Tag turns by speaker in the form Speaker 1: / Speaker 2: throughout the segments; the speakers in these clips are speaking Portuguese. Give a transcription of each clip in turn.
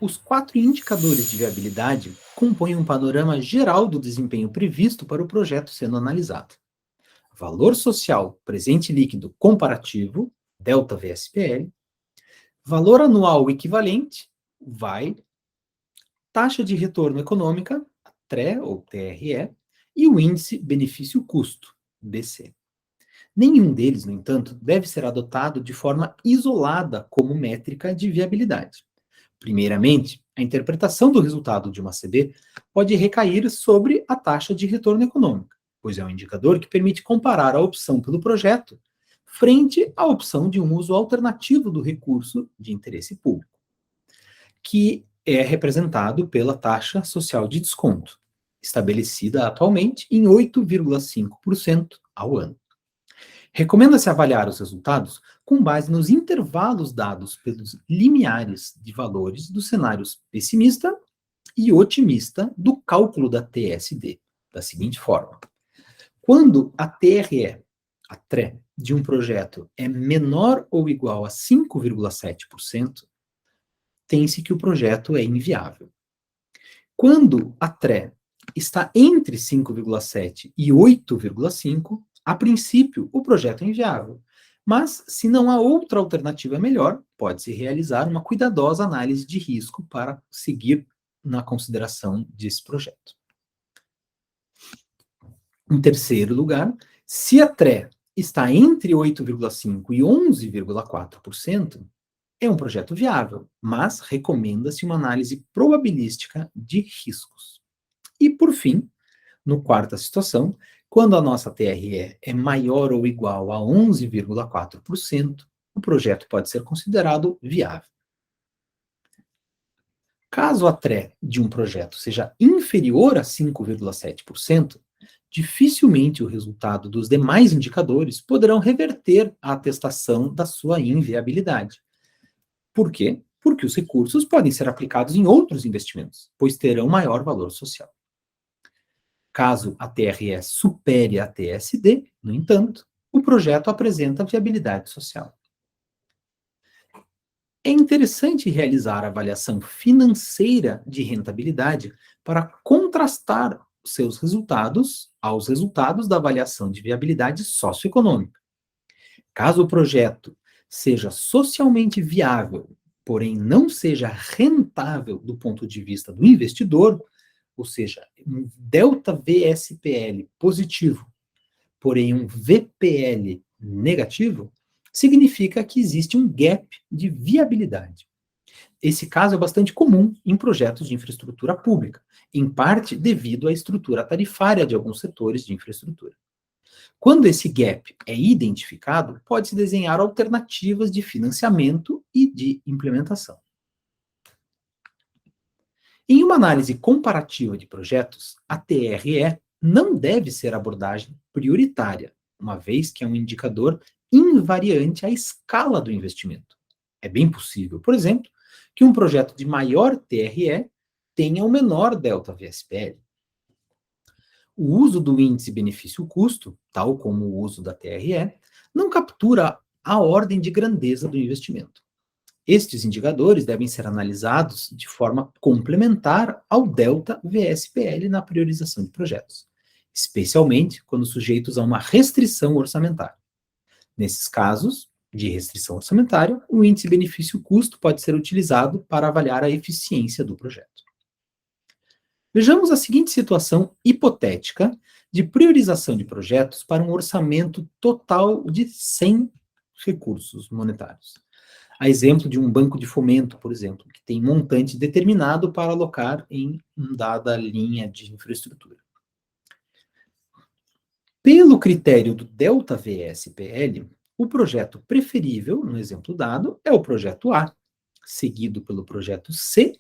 Speaker 1: Os 4 indicadores de viabilidade compõem um panorama geral do desempenho previsto para o projeto sendo analisado. Valor social presente líquido comparativo, delta VSPL, valor anual equivalente, VAE, taxa de retorno econômica, TRE ou TRE, e o índice benefício-custo, BC. Nenhum deles, no entanto, deve ser adotado de forma isolada como métrica de viabilidade. Primeiramente, a interpretação do resultado de uma CB pode recair sobre a taxa de retorno econômica, pois é um indicador que permite comparar a opção pelo projeto frente à opção de um uso alternativo do recurso de interesse público, que é representado pela taxa social de desconto, estabelecida atualmente em 8,5% ao ano. Recomenda-se avaliar os resultados com base nos intervalos dados pelos limiares de valores dos cenários pessimista e otimista do cálculo da TSD, da seguinte forma. Quando a TRE, a TRE, de um projeto é menor ou igual a 5,7%, tem-se que o projeto é inviável. Quando a TRE está entre 5,7 e 8,5, a princípio, o projeto é inviável. Mas, se não há outra alternativa melhor, pode-se realizar uma cuidadosa análise de risco para seguir na consideração desse projeto. Em terceiro lugar, se a TRE está entre 8,5% e 11,4%, é um projeto viável, mas recomenda-se uma análise probabilística de riscos. E, por fim, no quarta situação, quando a nossa TRE é maior ou igual a 11,4%, o projeto pode ser considerado viável. Caso a TRE de um projeto seja inferior a 5,7%, dificilmente o resultado dos demais indicadores poderão reverter a atestação da sua inviabilidade. Por quê? Porque os recursos podem ser aplicados em outros investimentos, pois terão maior valor social. Caso a TRE supere a TSD, no entanto, o projeto apresenta viabilidade social. É interessante realizar a avaliação financeira de rentabilidade para contrastar seus resultados aos resultados da avaliação de viabilidade socioeconômica. Caso o projeto seja socialmente viável, porém não seja rentável do ponto de vista do investidor, ou seja, um delta VSPL positivo, porém um VPL negativo, significa que existe um gap de viabilidade. Esse caso é bastante comum em projetos de infraestrutura pública, em parte devido à estrutura tarifária de alguns setores de infraestrutura. Quando esse gap é identificado, pode-se desenhar alternativas de financiamento e de implementação. Em uma análise comparativa de projetos, a TRE não deve ser abordagem prioritária, uma vez que é um indicador invariante à escala do investimento. É bem possível, por exemplo, que um projeto de maior TRE tenha um menor delta VSPL. O uso do índice benefício-custo, tal como o uso da TRE, não captura a ordem de grandeza do investimento. Estes indicadores devem ser analisados de forma complementar ao delta VSPL na priorização de projetos, especialmente quando sujeitos a uma restrição orçamentária. Nesses casos de restrição orçamentária, o índice benefício-custo pode ser utilizado para avaliar a eficiência do projeto. Vejamos a seguinte situação hipotética de priorização de projetos para um orçamento total de 100 recursos monetários. A exemplo de um banco de fomento, por exemplo, que tem montante determinado para alocar em uma dada linha de infraestrutura. Pelo critério do delta VSPL, o projeto preferível, no exemplo dado, é o projeto A, seguido pelo projeto C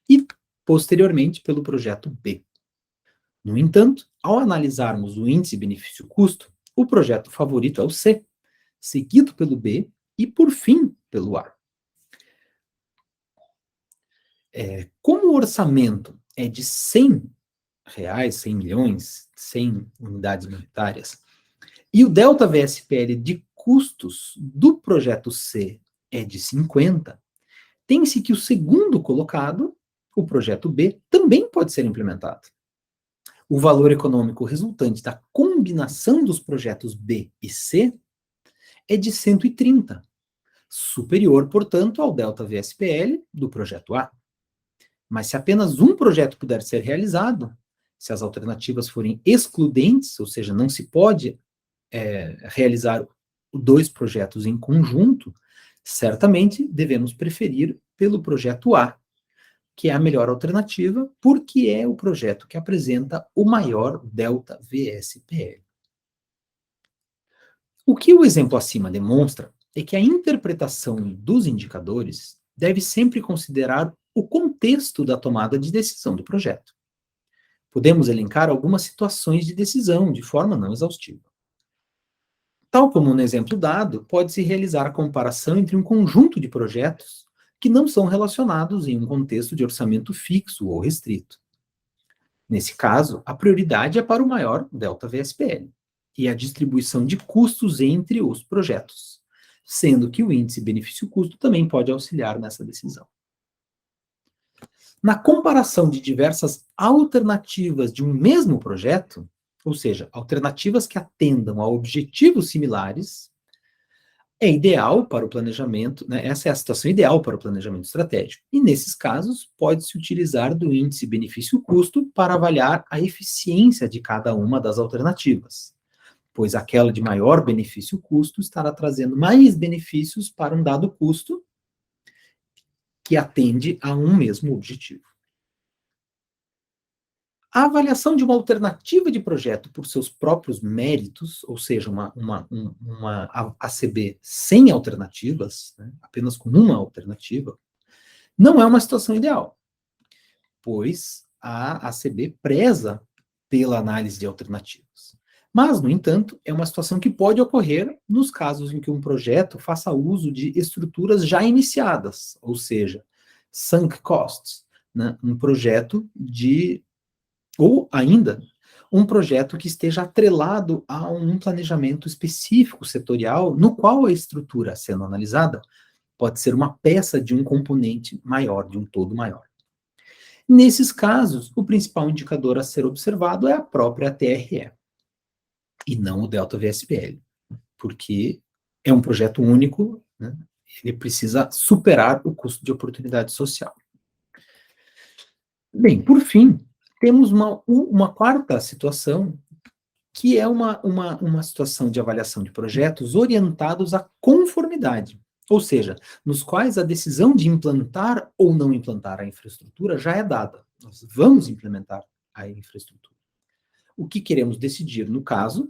Speaker 1: e, posteriormente, pelo projeto B. No entanto, ao analisarmos o índice benefício-custo, o projeto favorito é o C, seguido pelo B e, por fim, pelo A. Como o orçamento é de 100 reais, 100 milhões, 100 unidades monetárias, e o delta VSPL de custos do projeto C é de 50, tem-se que o segundo colocado, o projeto B, também pode ser implementado. O valor econômico resultante da combinação dos projetos B e C é de 130, superior, portanto, ao ΔVSPL do projeto A. Mas se apenas um projeto puder ser realizado, se as alternativas forem excludentes, ou seja, não se pode realizar dois projetos em conjunto, certamente devemos preferir pelo projeto A, que é a melhor alternativa, porque é o projeto que apresenta o maior ΔVSPL. O que o exemplo acima demonstra é que a interpretação dos indicadores deve sempre considerar o contexto da tomada de decisão do projeto. Podemos elencar algumas situações de decisão de forma não exaustiva. Tal como no exemplo dado, pode-se realizar a comparação entre um conjunto de projetos que não são relacionados em um contexto de orçamento fixo ou restrito. Nesse caso, a prioridade é para o maior ΔVSPL e a distribuição de custos entre os projetos, sendo que o índice benefício-custo também pode auxiliar nessa decisão. Na comparação de diversas alternativas de um mesmo projeto, ou seja, alternativas que atendam a objetivos similares, é ideal para o planejamento, né? Essa é a situação ideal para o planejamento estratégico. E nesses casos, pode-se utilizar do índice benefício-custo para avaliar a eficiência de cada uma das alternativas, pois aquela de maior benefício-custo estará trazendo mais benefícios para um dado custo que atende a um mesmo objetivo. A avaliação de uma alternativa de projeto por seus próprios méritos, ou seja, uma ACB sem alternativas, né, apenas com uma alternativa, não é uma situação ideal, pois a ACB preza pela análise de alternativas. Mas, no entanto, é uma situação que pode ocorrer nos casos em que um projeto faça uso de estruturas já iniciadas, ou seja, sunk costs, né, um projeto ou ainda, um projeto que esteja atrelado a um planejamento específico setorial, no qual a estrutura sendo analisada pode ser uma peça de um componente maior, de um todo maior. Nesses casos, o principal indicador a ser observado é a própria TRE, e não o ΔVSPL, porque é um projeto único, né? Ele precisa superar o custo de oportunidade social. Bem, por fim, temos uma quarta situação, que é uma situação de avaliação de projetos orientados à conformidade, ou seja, nos quais a decisão de implantar ou não implantar a infraestrutura já é dada. Nós vamos implementar a infraestrutura. O que queremos decidir, no caso,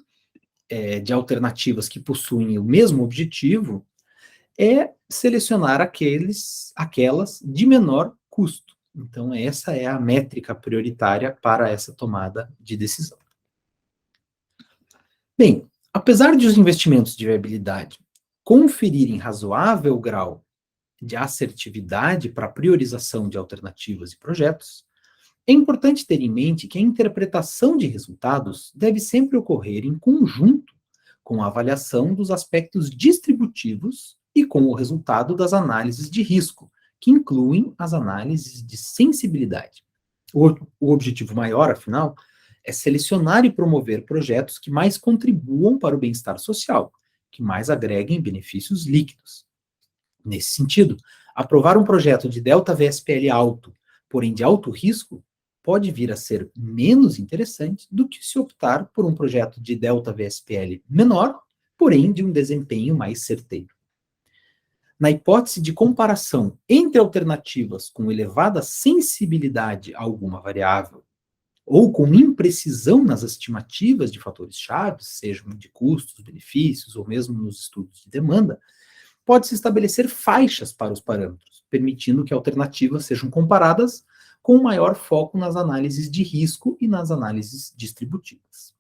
Speaker 1: de alternativas que possuem o mesmo objetivo, é selecionar aquelas de menor custo. Então, essa é a métrica prioritária para essa tomada de decisão. Bem, apesar de os investimentos de viabilidade conferirem razoável grau de assertividade para a priorização de alternativas e projetos, é importante ter em mente que a interpretação de resultados deve sempre ocorrer em conjunto com a avaliação dos aspectos distributivos e com o resultado das análises de risco, que incluem as análises de sensibilidade. O objetivo maior, afinal, é selecionar e promover projetos que mais contribuam para o bem-estar social, que mais agreguem benefícios líquidos. Nesse sentido, aprovar um projeto de ΔVSPL alto, porém de alto risco, pode vir a ser menos interessante do que se optar por um projeto de ΔVSPL menor, porém de um desempenho mais certeiro. Na hipótese de comparação entre alternativas com elevada sensibilidade a alguma variável, ou com imprecisão nas estimativas de fatores-chave, sejam de custos, benefícios, ou mesmo nos estudos de demanda, pode-se estabelecer faixas para os parâmetros, permitindo que alternativas sejam comparadas com maior foco nas análises de risco e nas análises distributivas.